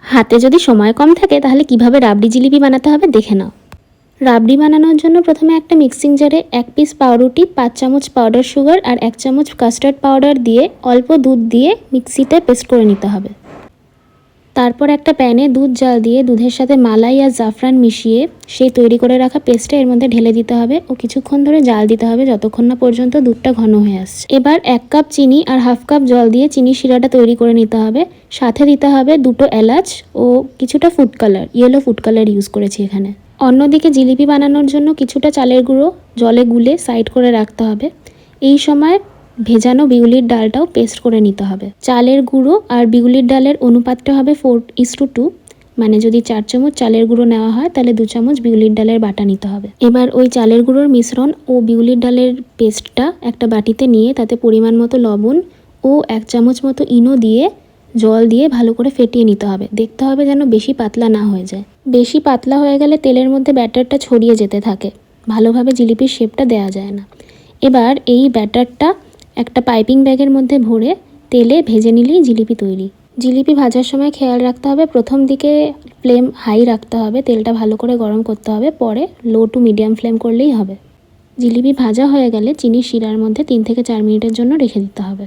হাতে যদি সময় কম থাকে তাহলে কিভাবে রাবড়ি জিলিপি বানাতে হবে দেখে নাও। রাবড়ি বানানোর জন্য প্রথমে একটা মিক্সিং জারে 1 পিস পাউরুটি, 5 চামচ পাউডার সুগার আর 1 চামচ কাস্টার্ড পাউডার দিয়ে অল্প দুধ দিয়ে মিক্সিতে পেস্ট করে নিতে হবে। তারপর একটা প্যানে দুধ জাল দিয়ে দুধের সাথে মালাই আর জাফরান মিশিয়ে সেই তৈরি করে রাখা পেস্টটা এর মধ্যে ঢেলে দিতে হবে ও কিছুক্ষণ ধরে জাল দিতে হবে যতক্ষণ না পর্যন্ত দুধটা ঘন হয়ে আসছে। এবার 1 কাপ চিনি আর হাফ কাপ জল দিয়ে চিনি শিরাটা তৈরি করে নিতে হবে। সাথে দিতে হবে 2টো এলাচ ও কিছুটা food colour, yellow food colour use করেছি এখানে। অন্যদিকে জিলিপি বানানোর জন্য কিছুটা চালের গুঁড়ো জলে গুলে সাইড করে রাখতে হবে। এই সময় ভেজানো বিউলির ডালটাও পেস্ট করে নিতে হবে। চালের গুঁড়ো আর বিউলির ডালের অনুপাতটা হবে 4:2, মানে যদি 4 চামচ চালের গুঁড়ো নেওয়া হয় তাহলে 2 চামচ বিউলির ডালের বাটা নিতে হবে। এবার ওই চালের গুঁড়োর মিশ্রণ ও বিউলির ডালের পেস্টটা একটা বাটিতে নিয়ে তাতে পরিমাণ মতো লবণ ও 1 চামচ মতো ইনো দিয়ে জল দিয়ে ভালো করে ফেটিয়ে নিতে হবে। দেখতে হবে যেন বেশি পাতলা না হয়ে যায়। বেশি পাতলা হয়ে গেলে তেলের মধ্যে ব্যাটারটা ছড়িয়ে যেতে থাকে, ভালোভাবে জিলিপির শেপটা দেওয়া যায় না। এবার এই ব্যাটারটা একটা পাইপিং ব্যাগের মধ্যে ভরে তেলে ভেজে নিলেই জিলিপি তৈরি। জিলিপি ভাজার সময় খেয়াল রাখতে হবে প্রথম দিকে ফ্লেম হাই রাখতে হবে, তেলটা ভালো করে গরম করতে হবে, পরে লো টু মিডিয়াম ফ্লেম করলেই হবে। জিলিপি ভাজা হয়ে গেলে চিনির শিরার মধ্যে 3 থেকে 4 মিনিটের জন্য রেখে দিতে হবে।